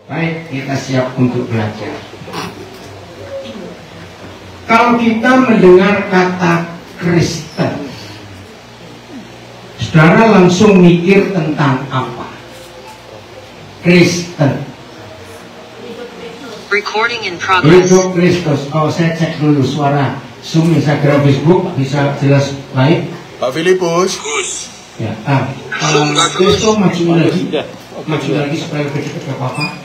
Baik, kita siap untuk belajar. Kalau kita mendengar kata Kristen, saudara langsung mikir tentang apa? Kristen. Recording in progress. Hidup Kristus. Oh, saya cek dulu suara Zoom, Instagram, Facebook bisa jelas baik. Pak Filipus. Ya. Kristus maju lagi supaya lebih dekat ke Bapak.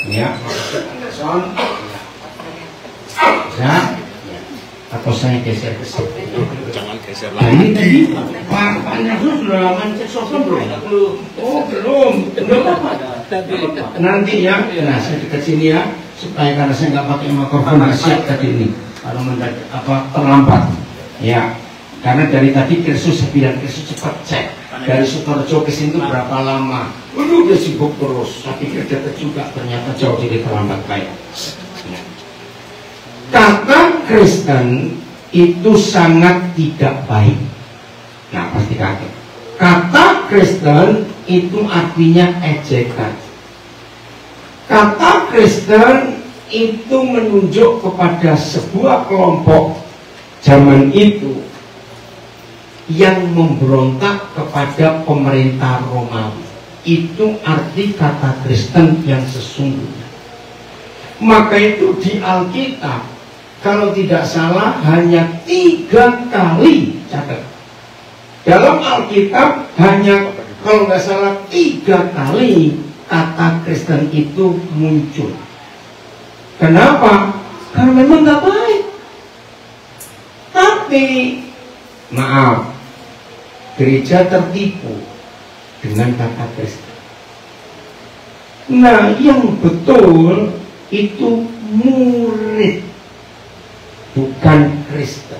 Ya. Son. Ya. Atau saya geser ke sini. Jangan geser Nah, lagi. ini tadi Pak Nyarso sudah mencet sosok belum? Oh, belum apa? Nanti ya, nah saya dekat sini ya, supaya karena saya nggak pakai mikrofon nggak siap tadi ini, kalau terlambat, ya. Karena dari tadi Kristus bilang Kristus cepat cek dari Sukorejo ke sini berapa lama? Waduh, dia sibuk terus. Saya pikir dekat juga, ternyata jauh jadi terlambat baik. Kata Kristen itu sangat tidak baik. Nah, pasti kaget. Kata Kristen itu artinya ejekan. Kata Kristen itu menunjuk kepada sebuah kelompok zaman itu yang memberontak kepada pemerintah Romawi. Itu arti kata Kristen yang sesungguhnya. Maka itu di Alkitab, kalau tidak salah hanya 3 kali, catat. Dalam Alkitab hanya, kalau nggak salah 3 kali kata Kristen itu muncul. Kenapa? Karena memang nggak baik. Tapi, maaf, gereja tertipu dengan kata Kristen. Nah, yang betul itu murid, bukan Kristen.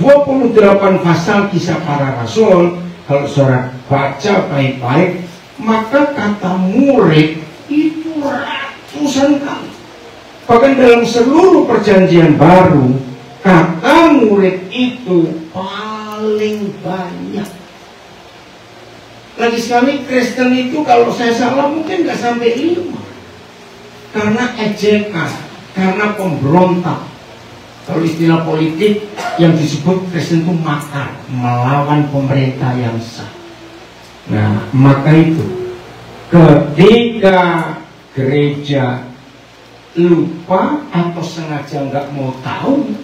28 pasal Kisah Para Rasul, kalau saudara baca baik-baik, maka kata murid itu ratusan kali. Bahkan dalam seluruh perjanjian baru, kata murid itu paling banyak. Lagi sekali Kristen itu kalau saya salah mungkin nggak sampai 5. Karena ejekan, karena pemberontak. Kalau istilah politik yang disebut Kristen itu makar, melawan pemerintah yang sah. Nah, maka itu ketika gereja lupa atau sengaja nggak mau tahu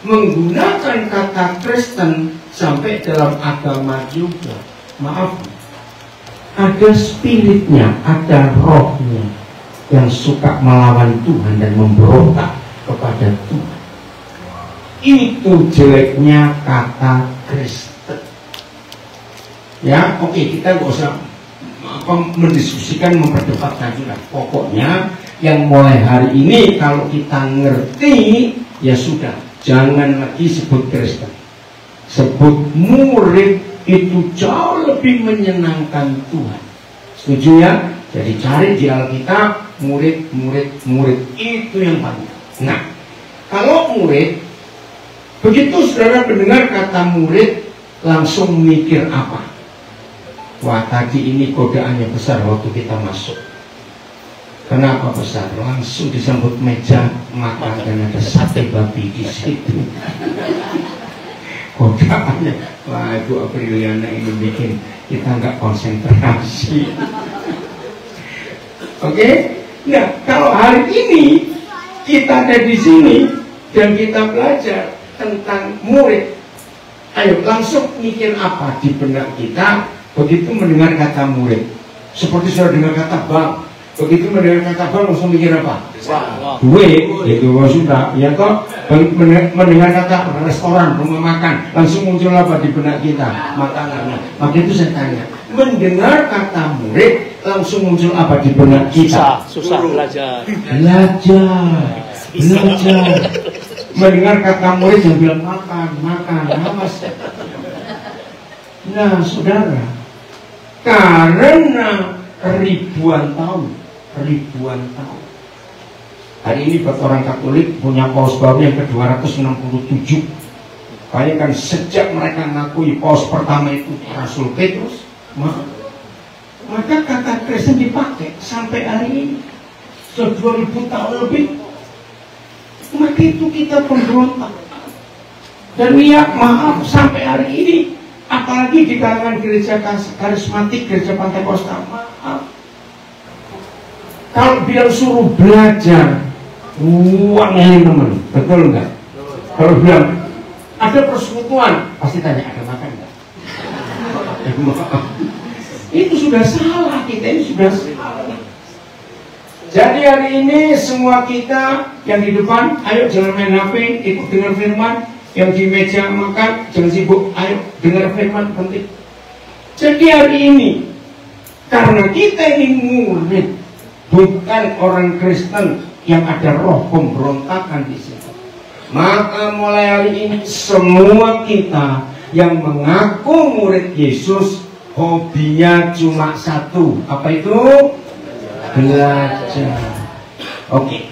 menggunakan kata Kristen sampai dalam agama juga, maaf, ada spiritnya, ada rohnya yang suka melawan Tuhan dan memberontak kepada Tuhan. Itu jeleknya kata Kristen. Ya, oke, kita nggak usah mendiskusikan, memperdebatkan juga. Pokoknya yang mulai hari ini kalau kita ngerti, ya sudah, jangan lagi sebut Kristen, sebut murid. Itu jauh lebih menyenangkan Tuhan. Setuju ya? Jadi cari di Alkitab murid itu yang banyak. Nah, kalau murid, begitu saudara mendengar kata murid, langsung mikir apa? Wah, tadi ini godaannya besar waktu kita masuk. Kenapa besar? Langsung disambut meja makan dan ada sate babi di situ. Godaannya, wah, Ibu Apriliana ini bikin kita nggak konsentrasi. Oke? Nah, kalau hari ini kita ada di sini dan kita belajar tentang murid, ayo langsung mikir apa di benak kita begitu mendengar kata murid? Seperti sudah dengar kata bank, begitu mendengar kata bank langsung mikir apa? Duit, itu sudah. Ya toh, mendengar kata restoran, rumah makan, langsung muncul apa di benak kita? Makanan. Maka itu saya tanya, mendengar kata murid langsung muncul apa di benak kita? Susah belajar. Mendengar kata murid yang bilang makan, awas. Nah, saudara, karena ribuan tahun. Hari ini buat orang Katolik punya paus baru yang ke-267. Bayangkan sejak mereka ngakui paus pertama itu Rasul Petrus, Maka kata Kristen dipakai sampai hari ini. Sudah 2000 tahun lebih. Maka itu kita pemberontak. Dan ya maaf sampai hari ini, apalagi di kalangan gereja karismatik, gereja Pantekostal, maaf. Kalau bilang suruh belajar, uang ini teman, betul enggak? Kalau bilang ada persekutuan, pasti tanya ada makan enggak? Itu sudah salah, kita ini sudah salah. Jadi hari ini semua kita yang di depan, ayo jangan main HP, ikut dengar firman. Yang di meja makan, jangan sibuk, ayo dengar firman penting. Jadi hari ini, karena kita ini murid, bukan orang Kristen yang ada roh pemberontakan di sini. Maka mulai hari ini semua kita yang mengaku murid Yesus, hobinya cuma satu. Apa itu? Belajar. Oke.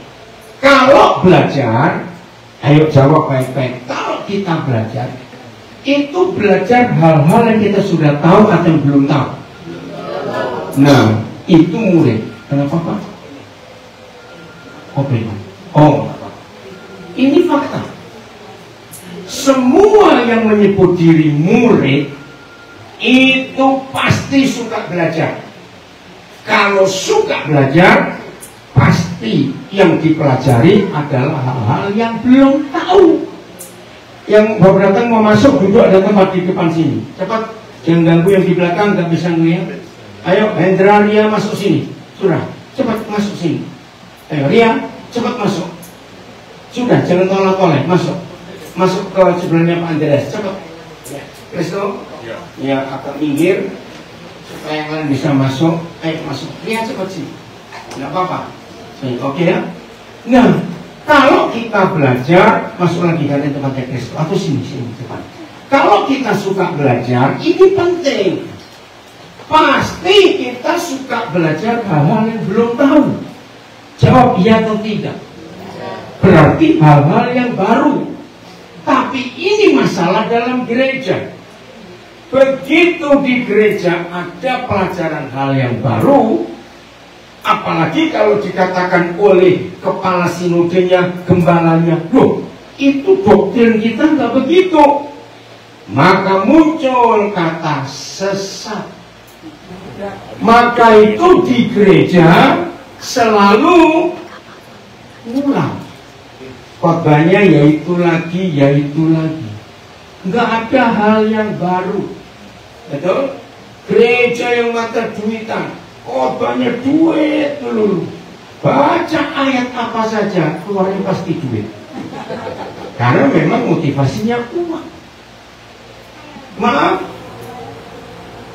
Kalau belajar, ayo jawab baik-baik. Kalau kita belajar, itu belajar hal-hal yang kita sudah tahu atau yang belum tahu. Nah, itu murid. Kenapa Pak? Oh, ini fakta. Semua yang menyebut diri murid itu pasti suka belajar. Kalau suka belajar, pasti yang dipelajari adalah hal-hal yang belum tahu. Yang baru datang mau masuk, duduk ada tempat di depan sini. Cepat, jangan ganggu yang di belakang, nggak bisa ngeliat. Ayo, Hendra, Ria masuk sini. Sudah, cepat masuk sini. Ayo, Ria, cepat masuk. Sudah, jangan tolak-tolak, masuk. Masuk ke sebelahnya Pak Andreas, cepat. Ya, Kristo, ya akan minggir supaya kalian bisa masuk. Ayo masuk, Ria cepat sini. Nggak apa-apa. Oke ya. Nah, kalau kita belajar, masuk lagi dari tempatnya Kristo atau sini cepat. Kalau kita suka belajar, ini penting. Pasti kita suka belajar hal-hal yang belum tahu. Jawab iya atau tidak. Berarti hal-hal yang baru. Tapi ini masalah dalam gereja. Begitu di gereja ada pelajaran hal yang baru, apalagi kalau dikatakan oleh kepala sinodenya, gembalanya, loh, itu doktrin kita nggak begitu. Maka muncul kata sesat. Maka itu di gereja selalu ulang. Khotbahnya yaitu lagi. Nggak ada hal yang baru. Betul? Gereja yang mata duitan, khotbahnya duit dulu. Baca ayat apa saja, keluarnya pasti duit. Karena memang motivasinya uang. Maaf,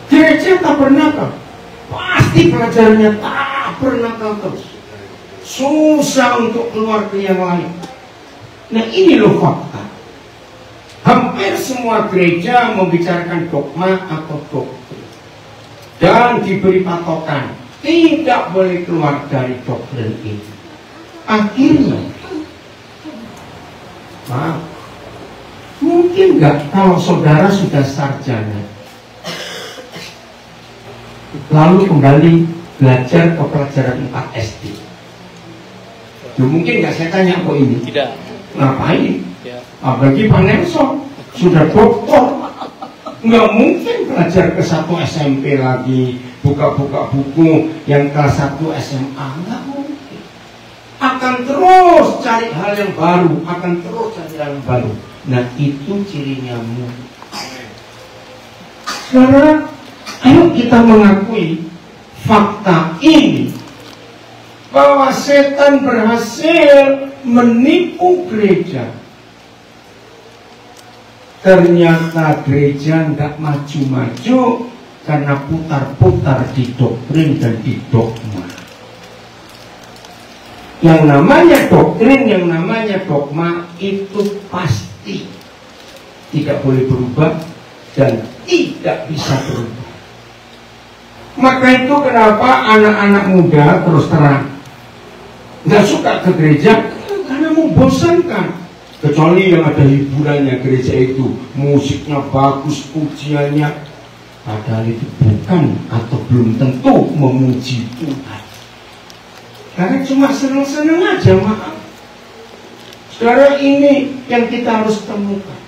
gereja tak pernah kau. Pasti pelajarannya tak pernah kau terus. Susah untuk keluar ke yang lain. Nah ini loh fakta. Hampir semua gereja membicarakan dogma atau doktrin dan diberi patokan tidak boleh keluar dari doktrin ini. Akhirnya, maaf, mungkin nggak kalau saudara sudah sarjana lalu kembali belajar ke pelajaran 4 SD. Mungkin nggak saya tanya kok ini? Tidak. Ngapain? Apalagi Pak Nelson sudah doktor, nggak mungkin belajar ke 1 SMP lagi, buka-buka buku yang kelas 1 SMA, nggak mungkin. Akan terus cari hal yang baru, Nah itu cirinya murid. Saudara, ayo kita mengakui fakta ini, bahwa setan berhasil menipu gereja. Ternyata gereja nggak maju-maju karena putar-putar di doktrin dan di dogma. Yang namanya doktrin, yang namanya dogma itu pasti tidak boleh berubah dan tidak bisa berubah. Maka itu kenapa anak-anak muda terus terang nggak suka ke gereja, karena membosankan. Kecuali yang ada hiburannya gereja itu, musiknya bagus, pujiannya. Padahal itu bukan atau belum tentu memuji Tuhan. Karena cuma senang-senang aja, maaf. Saudara, ini yang kita harus temukan.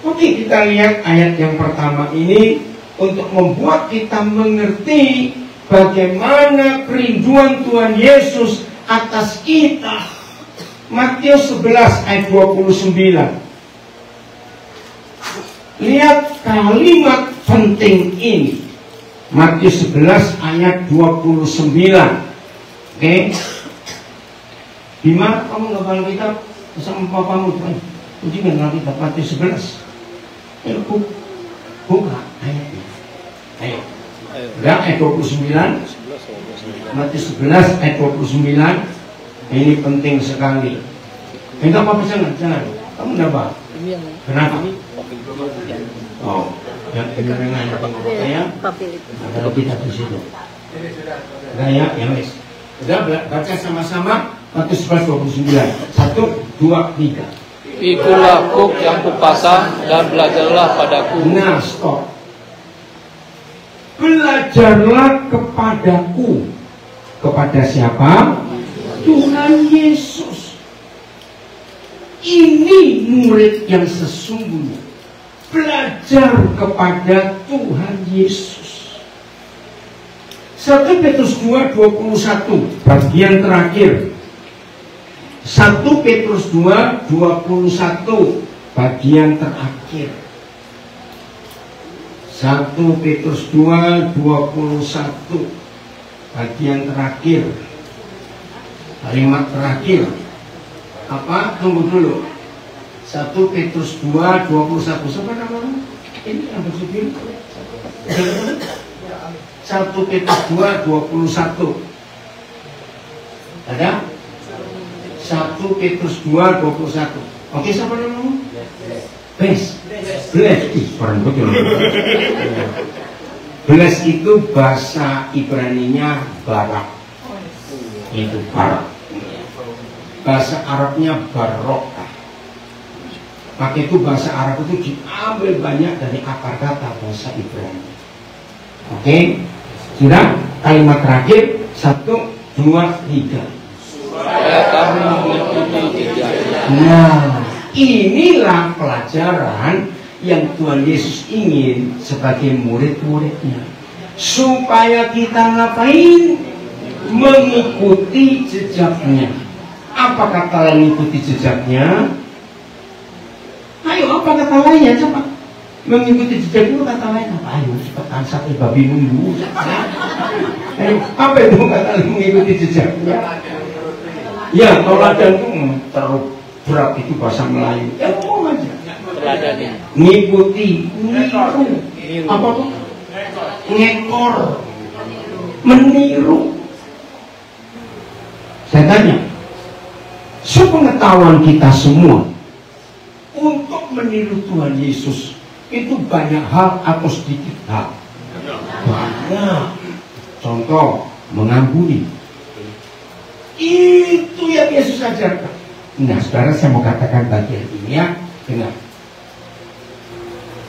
Oke, kita lihat ayat yang pertama ini untuk membuat kita mengerti bagaimana kerinduan Tuhan Yesus atas kita. Matius 11 ayat 29. Lihat kalimat penting ini. Matius 11 ayat 29. Oke. Bima, kamu ngapal kitab sama papamu tuh. Uji nggak kitab Matius 11. Ayo buka ayatnya. Ayo. Udah ayat 29. Matius 11 ayat 29. Ini penting sekali. Enggak apa-apa, jangan. Kamu enggak apa? Kenapa? Oh, yang dengan saya ada kita di situ. Gaya, ya wes. Udah baca sama-sama Matius 11:29. 1, 2, 3. Ikulah kuk yang kupasang dan belajarlah padaku. Nah, stop. Belajarlah kepadaku. Kepada siapa? Tuhan Yesus. Ini murid yang sesungguhnya. Belajar kepada Tuhan Yesus. 1 Petrus 2:21 bagian terakhir. 1 Petrus 2:21 bagian terakhir. 1 Petrus 2:21 bagian terakhir. Kalimat terakhir. Apa? Tunggu dulu. 1 Petrus 2:21. Siapa namanya? Ini yang bersubir. 1 Petrus 2:21. Ada? 1 Petrus 2:21. Oke, siapa namanya? Bless. Bless itu bahasa Ibraninya barak. Itu barak. Bahasa Arabnya barokah. Maka itu bahasa Arab itu diambil banyak dari akar kata bahasa Ibrani. Oke? Sudah? Kalimat terakhir 1, 2, 3. Supaya kamu mengikuti jejaknya. Nah, inilah pelajaran yang Tuhan Yesus ingin sebagai murid-muridnya. Supaya kita ngapain? Mengikuti jejaknya. Apa kata lain mengikuti jejaknya? Ayo, apa kata lainnya? Coba. Mengikuti jejak itu kata lain apa? Ayo, cepetan sate babi mundu. Ayo, apa itu kata lain mengikuti jejaknya? Ya, toladan itu terlalu berat, itu bahasa Melayu. Ya, ngomong aja. Ngikuti, niru. Apa tuh? Ngekor, meniru. Saya tanya, sepengetahuan kita semua untuk meniru Tuhan Yesus itu banyak hal atau sedikit hal? Banyak. Contoh, mengampuni. Itu yang Yesus ajarkan. Nah, saudara, saya mau katakan bagian ini ya. Dengar.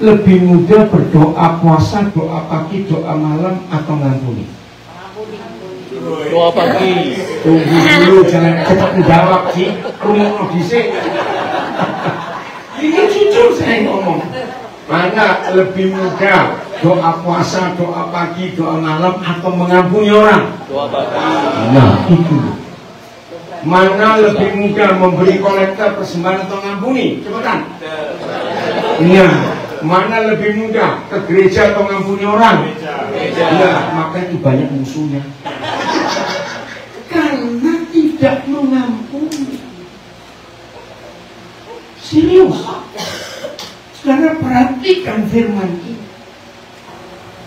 Lebih mudah berdoa puasa, doa pagi, doa malam, atau ngampuni? Doa pagi. Tunggu dulu, jangan cepat menjawab sih. Rumah disik. Ini jujur saya ngomong. Mana lebih mudah doa puasa, doa pagi, doa malam, atau mengampuni orang? Doa pagi. Nah, itu. Mana lebih mudah memberi kolektor persembahan atau ngampuni? Cepetan. Nah, mana lebih mudah ke gereja atau ngampuni orang? Iya, maka itu banyak musuhnya. Karena tidak mengampuni. Serius. Saudara, perhatikan firman ini.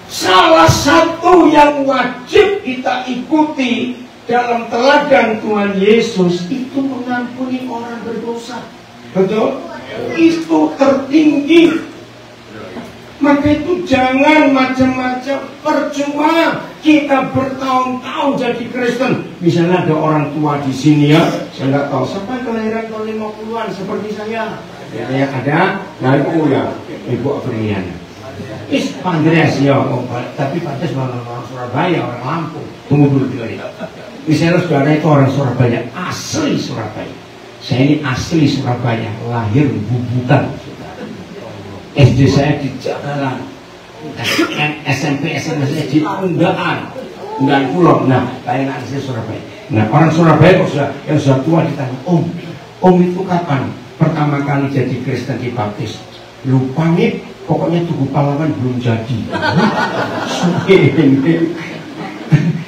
Salah satu yang wajib kita ikuti dalam teladan Tuhan Yesus itu mengampuni orang berdosa. Betul? Itu tertinggi. Maka itu jangan macam-macam. Percuma kita bertahun-tahun jadi Kristen. Misalnya ada orang tua di sini ya, saya nggak tahu sampai kelahiran tahun 50-an seperti saya. Ya ada, nah itu ya Ibu Afriana. Wis Pak Andreas ya, tapi Pak Andreas orang Surabaya, orang Lampung. Tunggu dulu ya. Misalnya saudara itu orang Surabaya, asli Surabaya. Saya ini asli Surabaya, lahir bubutan. SD saya di Jagalan, SMP saya di Unggaan Pulau. Nah, kayak asli Surabaya. Nah, orang Surabaya yang sudah tua ditanya, Om itu kapan pertama kali jadi Kristen dibaptis? Lupa nih, pokoknya Tugu Pahlawan belum jadi.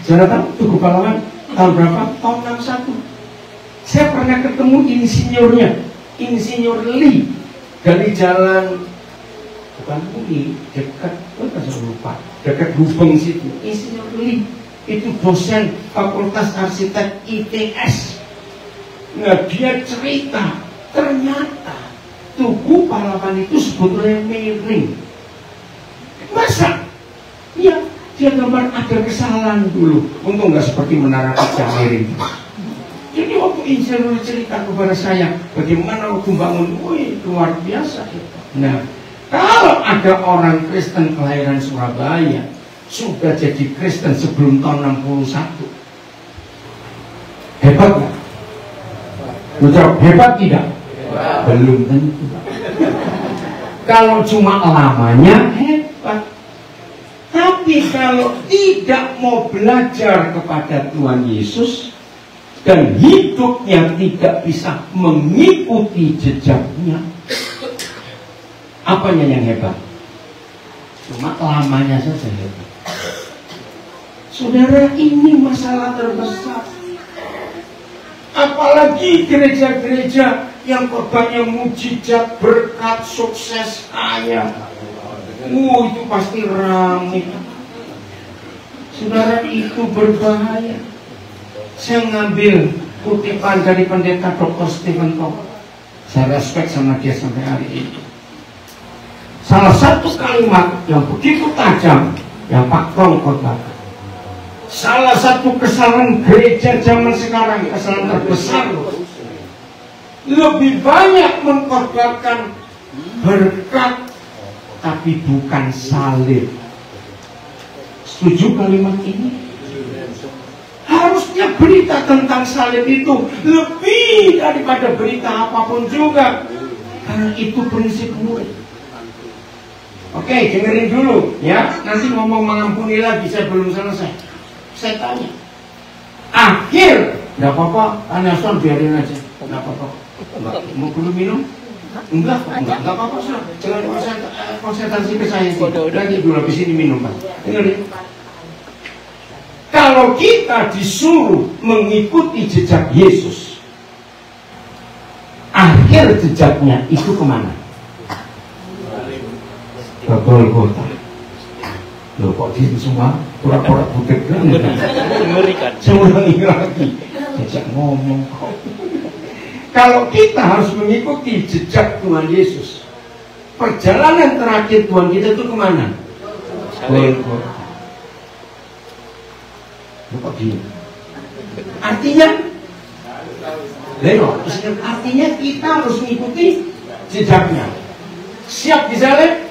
Saudara tahu Tugu Pahlawan tahun berapa? Tahun 61. Saya pernah ketemu insinyurnya, Insinyur Lee, dari jalan bukan Uli, dekat, saya lupa, dekat Gubeng situ. Insinyur Lee itu dosen Fakultas Arsitek ITS. Nah, dia cerita ternyata Tugu Pahlawan itu sebetulnya miring. Masa? Ya, dia gambar ada kesalahan dulu. Untung nggak seperti Menara Pisa miring. Jadi waktu insinyur cerita kepada saya bagaimana waktu bangun, wih luar biasa. Nah, kalau ada orang Kristen kelahiran Surabaya sudah jadi Kristen sebelum tahun 61, hebat nggak? Menjawab hebat tidak? Belum tentu. Kalau cuma lamanya hebat. Tapi kalau tidak mau belajar kepada Tuhan Yesus dan hidupnya tidak bisa mengikuti jejaknya, apanya yang hebat? Cuma lamanya saja hebat. Saudara, ini masalah terbesar. Apalagi gereja-gereja yang korbannya mujizat, berkat, sukses, kaya. Itu pasti ramai. Saudara, itu berbahaya. Saya ngambil kutipan dari pendeta Dr. Stephen Todd. Saya respect sama dia sampai hari ini. Salah satu kalimat yang begitu tajam yang Pak Tong katakan. Salah satu kesalahan gereja zaman sekarang, kesalahan terbesar, lebih banyak mengkorbankan berkat tapi bukan salib. Setuju kalimat ini? Harusnya berita tentang salib itu lebih daripada berita apapun juga, karena itu prinsip murid. Oke, dengerin dulu ya. Nanti ngomong mengampuni lagi, saya belum selesai. Saya tanya, akhir, nggak apa-apa, Anason biarin aja, nggak apa-apa. Mau belum minum? Enggak apa-apa, jangan konsentrasi ke saya sih. Nanti dulu habis ini minum, Pak. Dengerin. Kalau kita disuruh mengikuti jejak Yesus, akhir jejaknya itu kemana? Ke Golgota. Loh, kok di semua pura-pura butek kan? Mengerikan. Saya ulangi lagi. Jejak ngomong kok. Kalau kita harus mengikuti jejak Tuhan Yesus, perjalanan terakhir Tuhan kita itu kemana? Golgota. Loh, kok gini? Artinya, artinya kita harus mengikuti jejaknya. Siap disalib?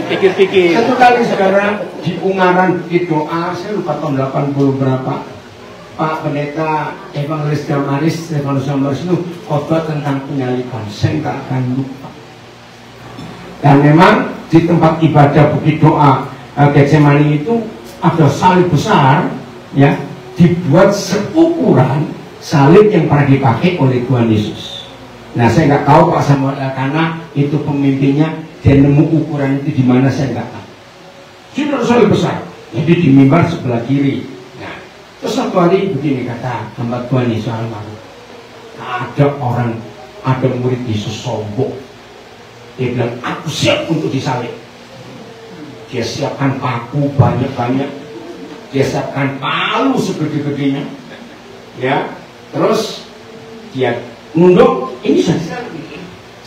Pikir-pikir. Satu kali sekarang di Ungaran di doa, saya lupa tahun 80 berapa, Pak Pendeta Evangelis Damaris Stefanus Damaris itu khotbah tentang penyaliban. Saya nggak akan lupa. Dan memang di tempat ibadah bukit doa Getsemani itu ada salib besar, ya, dibuat seukuran salib yang pernah dipakai oleh Tuhan Yesus. Nah, saya nggak tahu Pak Samuel karena itu pemimpinnya, dia nemu ukuran itu di mana, saya nggak tahu. Sudah salib besar, jadi di mimbar sebelah kiri. Nah, terus satu hari begini kata hamba Tuhan Yesus almarhum, ada murid Yesus sombong. Dia bilang, aku siap untuk disalib. Dia siapkan paku banyak-banyak, dia siapkan palu segede-gedenya, ya. Terus dia nunduk, ini sudah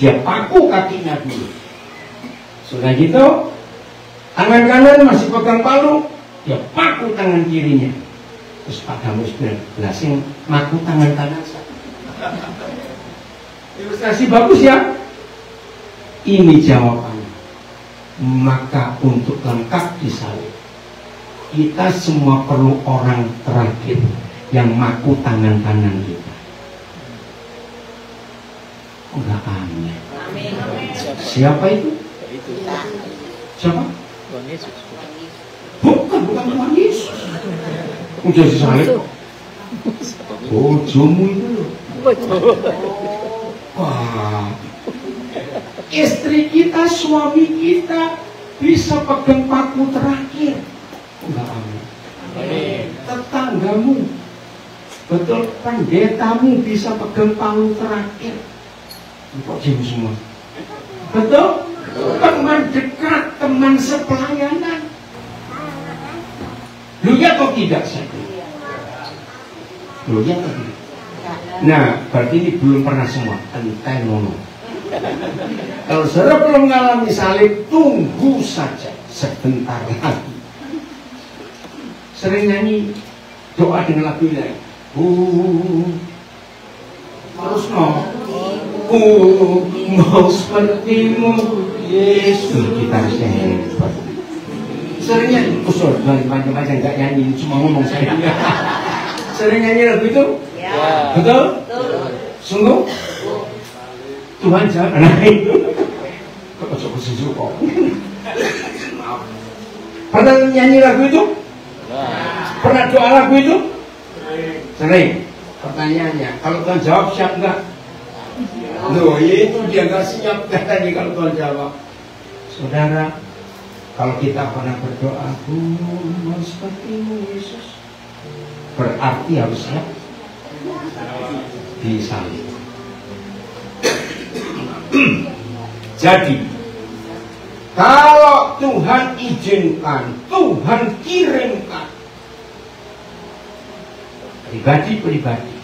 dia paku kakinya dulu. Sudah gitu, tangan kanan masih pegang palu, dia paku tangan kirinya. Terus Pak Damus bilang, "Blasing paku tangan kanan saya." Ilustrasi bagus ya. Ini jawabannya. Maka untuk lengkap disalib, kita semua perlu orang terakhir yang maku tangan kanan kita. Enggak aneh. Siapa itu? Siapa? Tuhan Yesus. Bukan Tuhan Yesus. Udah disalib. Bojomu itu loh. Wah, istri kita, suami kita bisa pegang paku terakhir. Enggak aneh. Tetanggamu, betul, pendetamu bisa pegang palu terakhir. Kok diam semua? Betul? Teman dekat, teman sepelayanan. Lu ya atau tidak saya? Lu ya atau tidak? Nah, berarti ini belum pernah semua. Entai nono. Kalau saudara belum mengalami salib, tunggu saja sebentar lagi. Sering nyanyi doa dengan lagu ini. Terus mau sepertimu Yesus. Kita harus nyanyi. Sering nyanyi. Usul, macam-macam nggak nyanyi, cuma ngomong saya. Sering nyanyi lagu itu? Ya. Betul? Sungguh? Tuhan jangan naik. Kok susu kok? Pernah nyanyi lagu itu? Pernah doa lagu itu? Sering. Pertanyaannya, kalau Tuhan jawab siap enggak? Loh, itu dia enggak siap katanya kalau Tuhan jawab. Saudara, kalau kita pernah berdoa, mau sepertimu Yesus, berarti harus siap disalib. Jadi, kalau Tuhan izinkan, Tuhan kirimkan pribadi-pribadi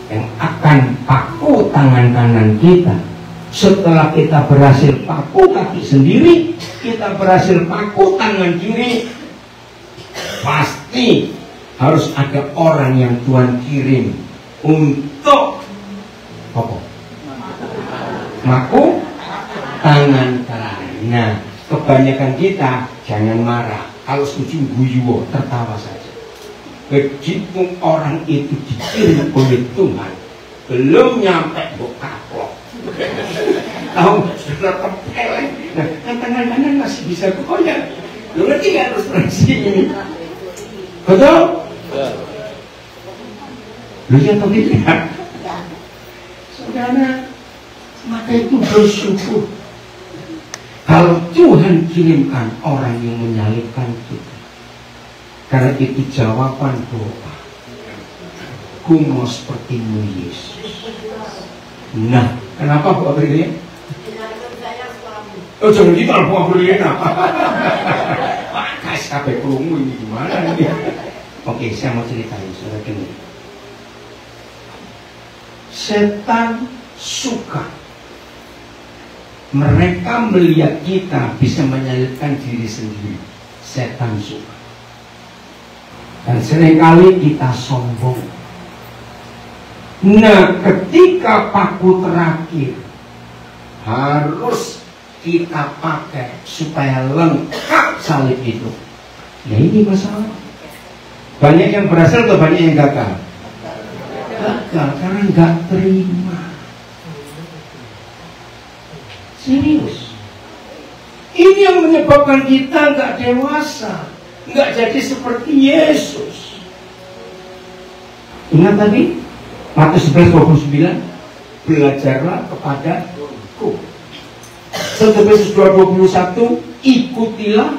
yang akan paku tangan kanan kita, setelah kita berhasil paku kaki sendiri, kita berhasil paku tangan kiri, pasti harus ada orang yang Tuhan kirim untuk apa? Maku tangan kanan. Nah, kebanyakan kita jangan marah. Kalau setuju guyu, tertawa saja. Begitu orang itu dikirim oleh Tuhan, belum nyampe bok kaplok. Tahu sudah tempel. Nah, tangan kanan masih bisa goyang. Lu ngerti nggak terus ini? Betul? Lu yang tahu tidak? Saudara, maka itu bersyukur kalau Tuhan kirimkan orang yang menyalibkan kita, karena itu jawaban doa. Ku mau sepertimu Yesus. Nah, kenapa Bu Aprilia? Oh, jangan gitu Bu Aprilia. Pakai sampai kerungu ini gimana ini? Oke, saya mau ceritain saudara ini. Setan suka mereka melihat kita bisa menyalibkan diri sendiri. Setan suka. Dan seringkali kita sombong. Nah, ketika paku terakhir harus kita pakai supaya lengkap salib itu. Ya ini masalah. Banyak yang berhasil atau banyak yang gagal? Gagal karena nggak terima. Serius. Ini yang menyebabkan kita nggak dewasa, nggak jadi seperti Yesus. Ingat tadi Matius 11:29, belajarlah kepadaku. 1 Petrus 2:21, ikutilah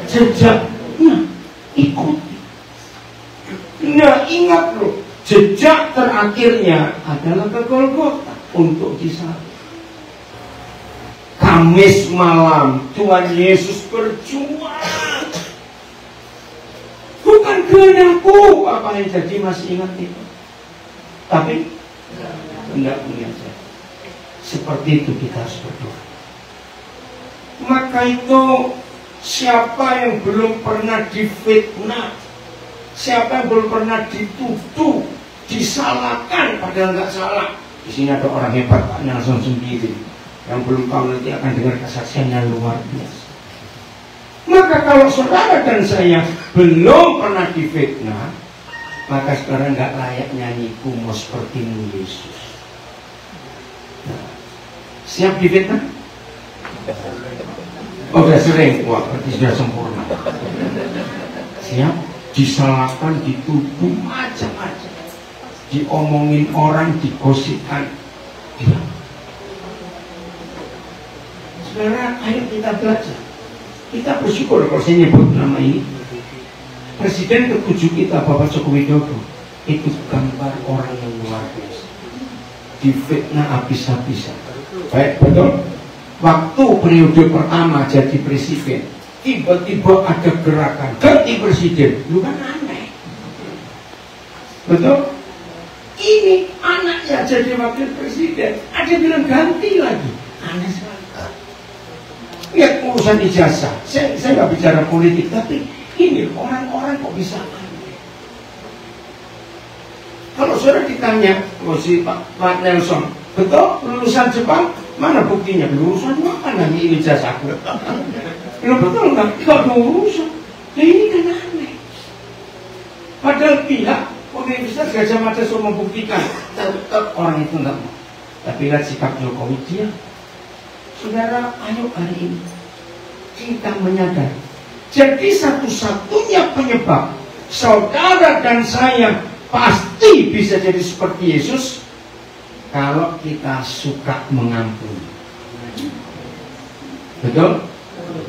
jejaknya, ikuti. Nah, ingat loh, jejak terakhirnya adalah ke Golgota untuk disalib. Kamis malam Tuhan Yesus berjuang. Bukan kehendakku apa yang jadi, masih ingat itu. Tapi tidak punya saya. Seperti itu kita harus berdoa. Maka itu siapa yang belum pernah difitnah, siapa yang belum pernah dituduh, disalahkan padahal nggak salah. Di sini ada orang hebat, Pak Nelson sendiri. Yang belum tahu nanti akan dengar kesaksian yang luar biasa. Maka kalau saudara dan saya belum pernah difitnah, maka sekarang nggak layak nyanyi Kumo Sepertimu Yesus. Nah, siap difitnah? Oh, udah sering, wah berarti sudah sempurna. Siap? Disalahkan, dituduh macam-macam, diomongin orang, digosipkan. Ya. Saudara, ayo kita belajar. Kita bersyukur kalau saya nyebut nama ini. Presiden ke-7 kita, Bapak Joko Widodo, itu gambar orang yang luar biasa. Difitnah habis-habisan. Baik, betul. Waktu periode pertama jadi presiden, tiba-tiba ada gerakan ganti presiden. Lu kan aneh. Betul? Ini anaknya jadi wakil presiden, ada bilang ganti lagi. Aneh sekali. Lihat urusan ijazah. Saya nggak bicara politik, tapi ini orang-orang kok bisa aneh. Kalau saudara ditanya, si Pak Nelson, betul lulusan Jepang, mana buktinya? Lulusan mana nih ijazahku? Lo betul nggak? Nggak ada urusan. Nah ini kan aneh. Padahal pihak Universitas Gajah Mada sudah membuktikan, tetap orang itu nggak mau. Tapi lihat sikap Jokowi dia. Saudara, ayo hari ini kita menyadari. Jadi satu-satunya penyebab saudara dan saya pasti bisa jadi seperti Yesus kalau kita suka mengampuni. Betul?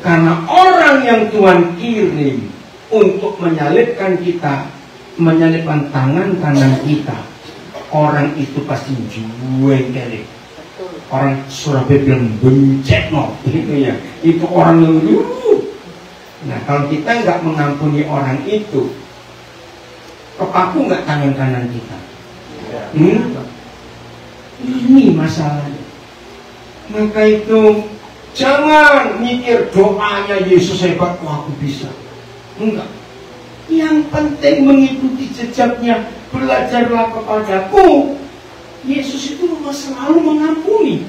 Karena orang yang Tuhan kirim untuk menyalibkan kita, menyalibkan tangan kanan kita, orang itu pasti jueng kali. Orang Surabaya bilang bencet no, gitu ya. Itu orang yang Nah kalau kita nggak mengampuni orang itu, kepaku nggak tangan kanan kita? Ini masalahnya. Maka itu jangan mikir doanya Yesus hebat, wah aku bisa. Enggak. Yang penting mengikuti jejaknya, belajarlah kepadaku. Yesus itu selalu mengampuni.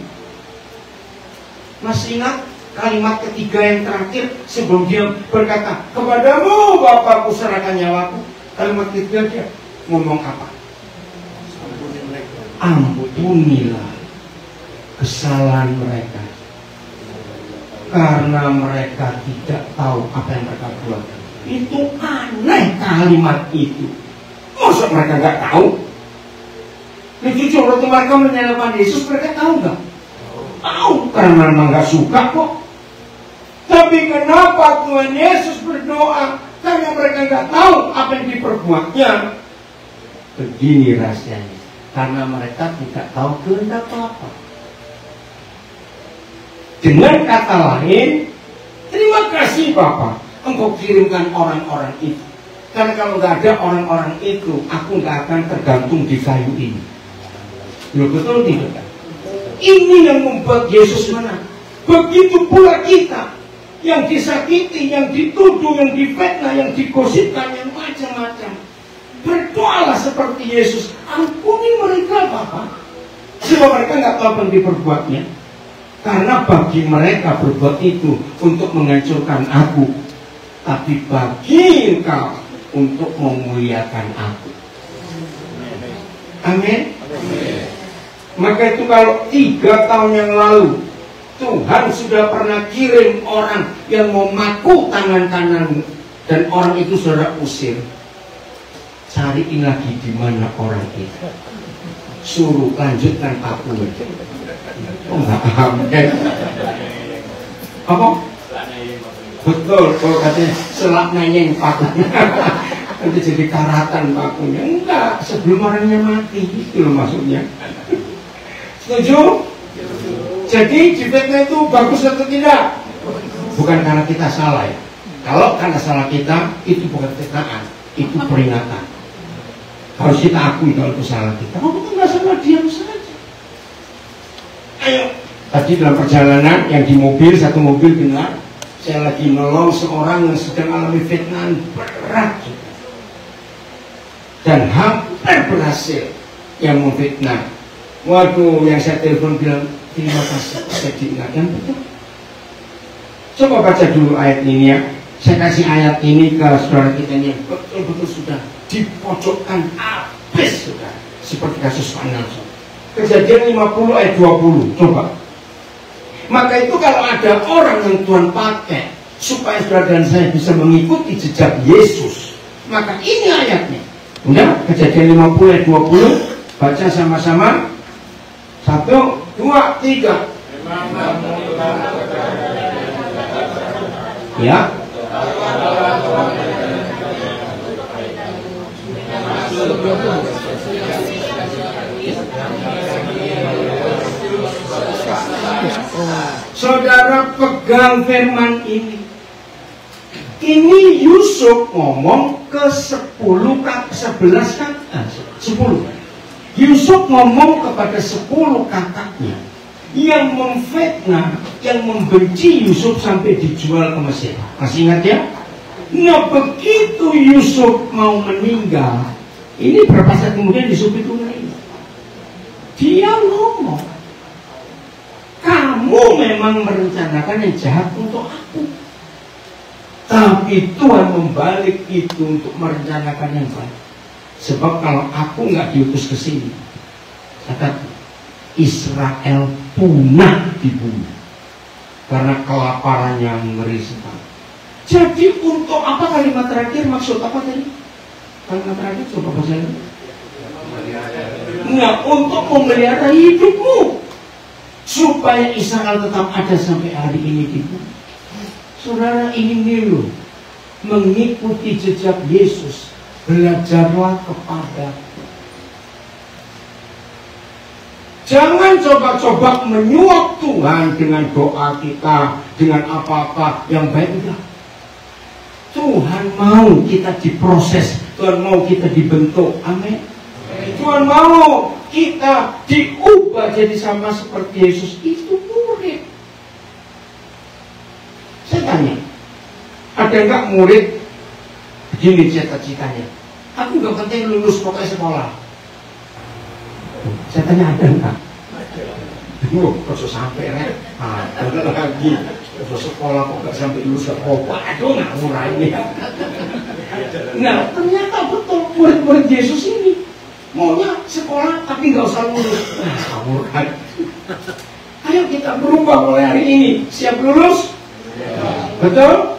Masih ingat kalimat ketiga yang terakhir sebelum dia berkata, kepadamu Bapakku serahkan nyawaku. Kalimat ketiga dia ngomong apa? Ampunilah kesalahan mereka, karena mereka tidak tahu apa yang mereka buat. Itu aneh kalimat itu. Masa mereka nggak tahu? Lucu waktu mereka menyalahkan Yesus, mereka tahu nggak? Tahu, karena memang nggak suka kok. Tapi kenapa Tuhan Yesus berdoa? Karena mereka nggak tahu apa yang diperbuatnya. Begini rahasianya, karena mereka tidak tahu kehendak apa. Dengan kata lain, terima kasih Bapa, Engkau kirimkan orang-orang itu. Karena kalau nggak ada orang-orang itu, aku nggak akan tergantung di kayu ini. Loh, betul tidak? Ini yang membuat Yesus menang. Begitu pula kita yang disakiti, yang dituduh, yang difitnah, yang digosipkan, yang macam-macam. Berdoalah seperti Yesus. Ampuni mereka Bapa. Sebab mereka nggak tahu apa yang diperbuatnya. Karena bagi mereka berbuat itu untuk menghancurkan aku, tapi bagi engkau untuk memuliakan aku. Amin. Maka itu kalau 3 tahun yang lalu Tuhan sudah pernah kirim orang yang mau maku tangan kananmu, dan orang itu saudara usir, cariin lagi di mana orang itu, suruh lanjutkan paku. Oh nggak amin. Apa? Betul, kalau katanya selak nanyeng pakunya nanti jadi karatan pakunya. Enggak, sebelum orangnya mati, itu loh maksudnya. Setuju? Jadi difitnah itu bagus atau tidak? Bukan karena kita salah ya. Kalau karena salah kita, itu bukan fitnahan, itu peringatan. Harus kita akui kalau itu salah kita. Oh, itu nggak salah, diam saja. Ayo. Tadi dalam perjalanan yang di mobil, satu mobil dengar, saya lagi nolong seorang yang sedang alami fitnahan berat dan hampir berhasil yang memfitnah. Waduh, yang saya telepon bilang, Terima kasih, saya diingatkan betul. Coba baca dulu ayat ini ya. Saya kasih ayat ini ke saudara kita ini yang betul-betul sudah dipojokkan habis sudah. Seperti kasus Pak Nelson. Kejadian 50 ayat 20. Coba. Maka itu kalau ada orang yang Tuhan pakai supaya saudara dan saya bisa mengikuti jejak Yesus, maka ini ayatnya. Udah, Kejadian 50 ayat 20. Baca sama-sama. 1, 2, 3. Ya. Saudara pegang firman ini. Ini Yusuf ngomong ke 10 kata. 10. Yusuf ngomong kepada 10 kakaknya yang memfitnah, yang membenci Yusuf sampai dijual ke Mesir. Masih ingat ya? Nah, begitu Yusuf mau meninggal, ini berapa saat kemudian Yusuf itu meninggal. Dia ngomong, kamu memang merencanakan yang jahat untuk aku, tapi Tuhan membalik itu untuk merencanakan yang baik. Sebab kalau aku nggak diutus ke sini, kata Israel punah di bumi karena kelaparan yang ngeri sekali. Jadi untuk apa kalimat terakhir, maksud apa tadi? Kalimat terakhir coba baca ini. Nggak, untuk memelihara hidupmu supaya Israel tetap ada sampai hari ini di bumi. Saudara, ini loh mengikuti jejak Yesus. Belajarlah kepada. Jangan coba-coba menyuap Tuhan dengan doa kita, dengan apa-apa yang baik. Enggak. Tuhan mau kita diproses, Tuhan mau kita dibentuk. Amin. Tuhan mau kita diubah jadi sama seperti Yesus. Itu murid. Saya tanya, ada enggak murid begini cita-citanya? Aku nggak penting lulus pokoknya sekolah. Saya tanya, ada enggak? Kok sampai ya? Ada lagi. Sekolah kok nggak sampai lulus ke pokok? Aduh, nggak murah ini. Nah, ternyata betul murid-murid Yesus ini maunya sekolah tapi nggak usah lulus. Nah, murah. Ayo kita berubah mulai hari ini. Siap lulus? Betul?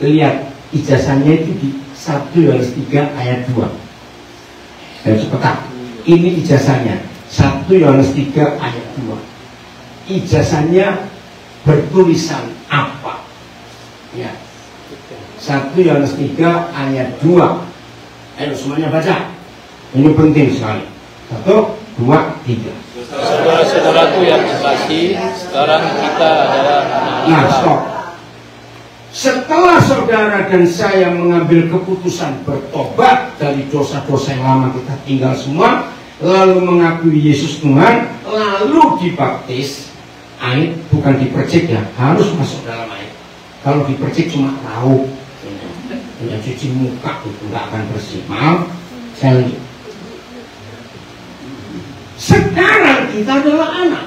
Lihat. Ijazahnya itu di 1 Yohanes 3 ayat 2. Dan cepetan. Ini ijazahnya 1 Yohanes 3 ayat 2. Ijazahnya bertulisan apa? Ya. 1 Yohanes 3 ayat 2. Ayo semuanya baca. Ini penting sekali. 1, 2, 3. Saudara-saudaraku yang terkasih, sekarang kita adalah anak-anak. Nah, stop. Setelah saudara dan saya mengambil keputusan bertobat dari dosa-dosa yang lama kita tinggal semua, lalu mengakui Yesus Tuhan, lalu dibaptis, air bukan dipercik ya, harus masuk dalam air. Kalau dipercik cuma tahu, punya cuci muka itu nggak akan bersih. Maaf, saya lanjut. Sekarang kita adalah anak.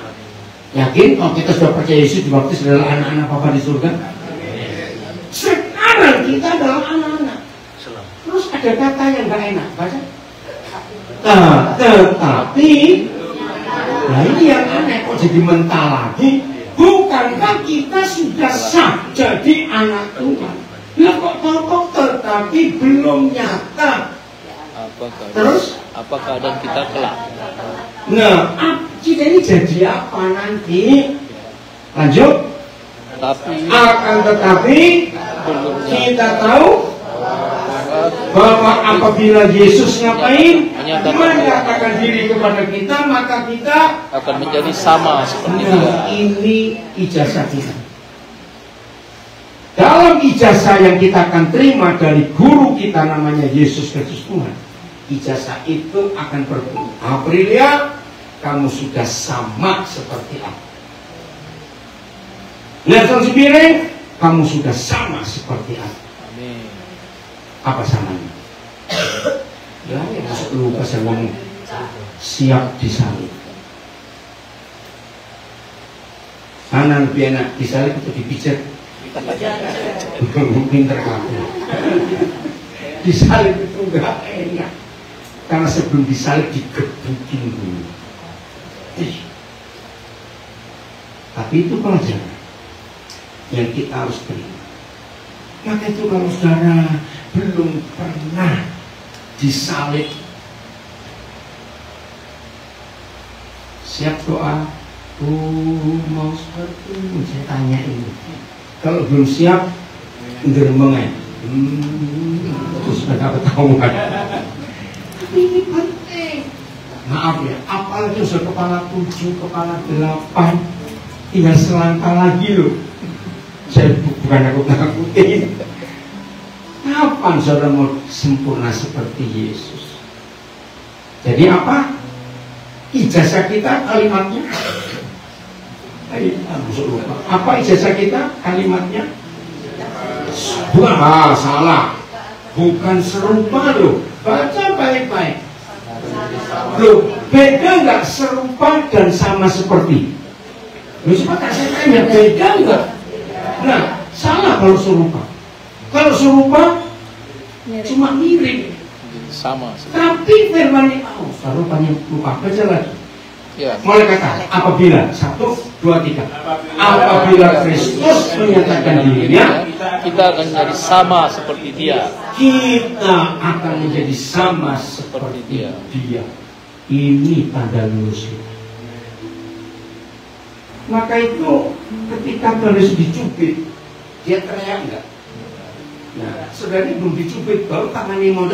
Yakin kalau kita sudah percaya Yesus dibaptis adalah anak-anak Bapa di surga? Sekarang kita adalah anak-anak. Terus ada kata yang gak enak, baca. Tetapi, nah ini yang aneh kok jadi mental lagi. Bukankah kita sudah sah jadi anak Tuhan? Lah kok tahu tetapi belum nyata. Terus? Apa keadaan kita kelak? Nah, kita ini jadi apa nanti? Lanjut. Akan tetapi kita tahu bahwa apabila Yesus ngapain? Menyatakan diri kepada kita, maka kita akan menjadi sama seperti Dia. Ini ijazah kita. Dalam ijazah yang kita akan terima dari guru kita namanya Yesus Kristus Tuhan, ijazah itu akan berbunyi, Aprilia, kamu sudah sama seperti aku. Nelson Spiring, kamu sudah sama seperti aku. Amin. Apa samanya? Ya, masuk lupa saya ngomong siap disalib. Mana lebih enak, disalib atau dipijat? Pinter kamu. Disalib itu enggak enak, karena sebelum disalib digebukin dulu. Tapi itu pelajaran yang kita harus terima. Maka itu kalau saudara belum pernah disalib, siap doa. Mau seperti ini, saya tanya ini. Kalau belum siap, ngeremeng terus mereka ketahuan. Ini penting. Maaf ya, apalagi sudah kepala 7, kepala 8, tinggal selangkah lagi loh. Saya bukan nakut-nakutin. Kapan saudara mau sempurna seperti Yesus? Jadi apa? Ijazah kita kalimatnya. Apa ijazah kita kalimatnya? Bukan, salah. Bukan serupa loh. Baca baik-baik. Loh, beda nggak serupa dan sama seperti? Loh, coba saya tanya, beda nggak? Nah, salah kalau serupa. Kalau serupa, cuma mirip. Sama. Tapi firman-Nya, rupanya lupa. Baca lagi. Ya. Mulai kata, apabila 1, 2, 3. Apabila Kristus menyatakan dirinya, kita akan menjadi sama seperti Dia. Kita akan menjadi sama seperti Dia. Ini tanda lulus kita. Maka itu ketika Paulus dicubit, dia teriak enggak? Nah, saudara belum dicubit, baru tangannya mau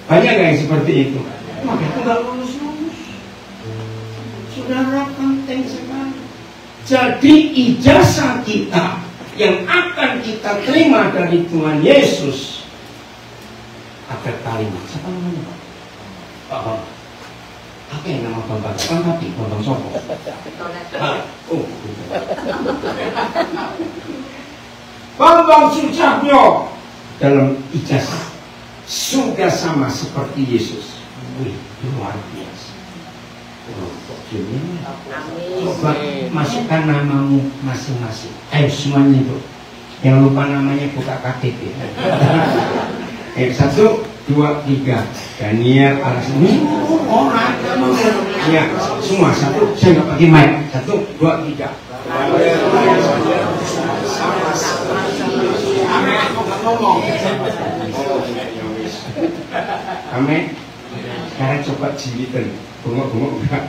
banyak nggak yang seperti itu? Maka itu nggak lulus-lulus. Saudara, penting sekali. Jadi ijazah kita yang akan kita terima dari Tuhan Yesus ada kalimat. Siapa namanya Pak? Pak. Apa yang nama Bambang? Bambang Sopo. Bambang Sucapyo dalam ijazah sudah sama seperti Yesus. Wih, luar biasa. Coba masukkan namamu masing-masing. Ayo semuanya itu. Yang lupa namanya buka KTP. 1, 2, 3. Daniel Alasmi. Orang ya, semua 1. Saya nggak pakai mic. 1, 2, 3. Amin. Sekarang coba jilitan. Bengok-bengok enggak.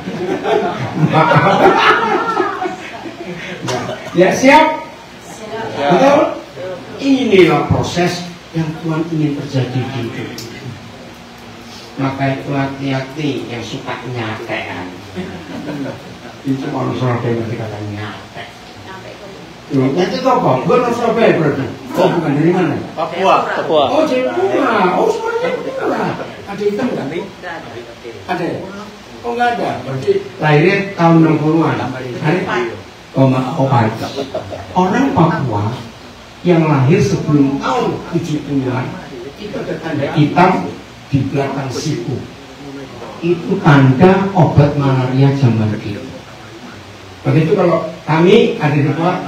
Maaf. Ya siap? Betul? Inilah proses yang Tuhan ingin terjadi di hidup. Maka itu hati-hati yang suka nyatean. Itu kalau Surabaya nanti kata nyate. Nyate itu apa? Gue orang Surabaya berarti. Oh bukan, dari mana? Papua. Oh Jayapura. Oh semuanya Jayapura. Ada hitam nggak? Ada. Oh nggak ada. Berarti lahirnya tahun 60-an. Baik. Orang Papua yang lahir sebelum tahun 70-an itu ada tanda hitam di belakang siku. Itu tanda obat malaria zaman itu. Begitu kalau kami ada di Papua,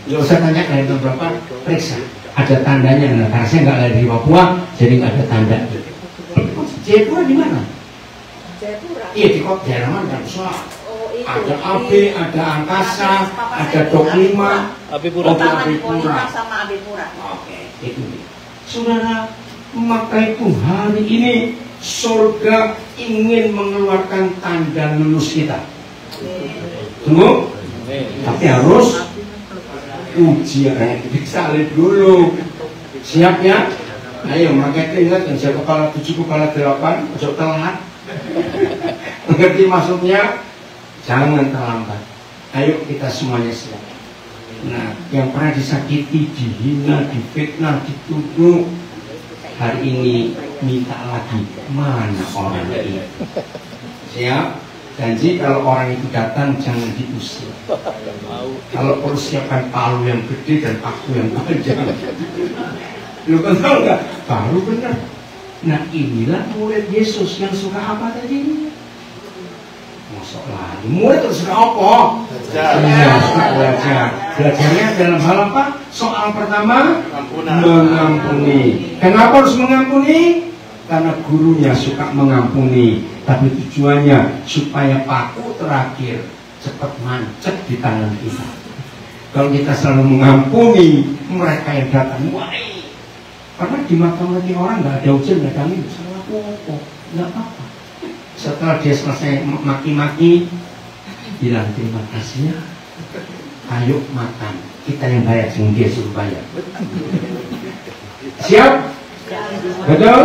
nggak usah tanya dari tahun berapa, periksa. Ada tandanya, nah, karena saya nggak lahir di Papua, jadi nggak ada tanda. Jayapura di mana? Jayapura. Iya di kota daerah mana? Ada AB, ada Angkasa, ada Dok 5. Abipura. Sama Abipura. Oke, itu. Saudara, maka itu hari ini surga ingin mengeluarkan tanda lulus kita. Tunggu, tapi harus ujian disalib dulu. Siap ya? Ayo, maka itu ingat, yang kepala 7, kepala 8, ojo telat. Mengerti maksudnya? Jangan terlambat. Ayo kita semuanya siap. Nah, yang pernah disakiti, dihina, difitnah, dituduh, hari ini minta lagi. Mana orang ini? Siap? Janji kalau orang itu datang jangan diusir. Kalau perlu siapkan palu yang gede dan paku yang panjang. Lu kan tahu nggak? Baru benar. Nah inilah murid Yesus yang suka apa tadi? Masuk lali. Murid terus apa? Belajar. Belajarnya dalam hal apa? Soal pertama, mengampuni. Kenapa harus mengampuni? Karena gurunya suka mengampuni. Tapi tujuannya supaya paku terakhir cepat mancet di tangan kita. Kalau kita selalu mengampuni mereka yang datang, wah, karena di mata orang nggak ada ujian, nggak ada angin, salah apa, nggak apa-apa. Setelah dia selesai maki-maki, bilang terima kasih ya, ayo makan, kita yang bayar, yang dia suruh bayar. Siap? Betul?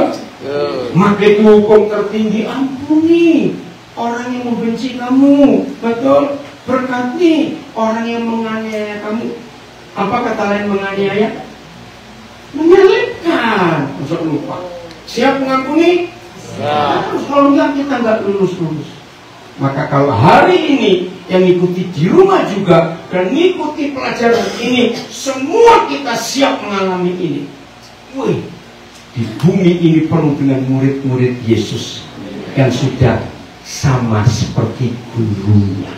Maka itu hukum tertinggi, ampuni orang yang membenci kamu, betul? Berkati orang yang menganiaya kamu. Apa kata lain menganiaya? Menyalibkan. Masuk lupa. Siap mengampuni? Ya. Terus kalau enggak kita enggak lulus-lulus. Maka kalau hari ini yang ikuti di rumah juga dan mengikuti pelajaran ini, semua kita siap mengalami ini. Wih, di bumi ini penuh dengan murid-murid Yesus yang sudah sama seperti gurunya.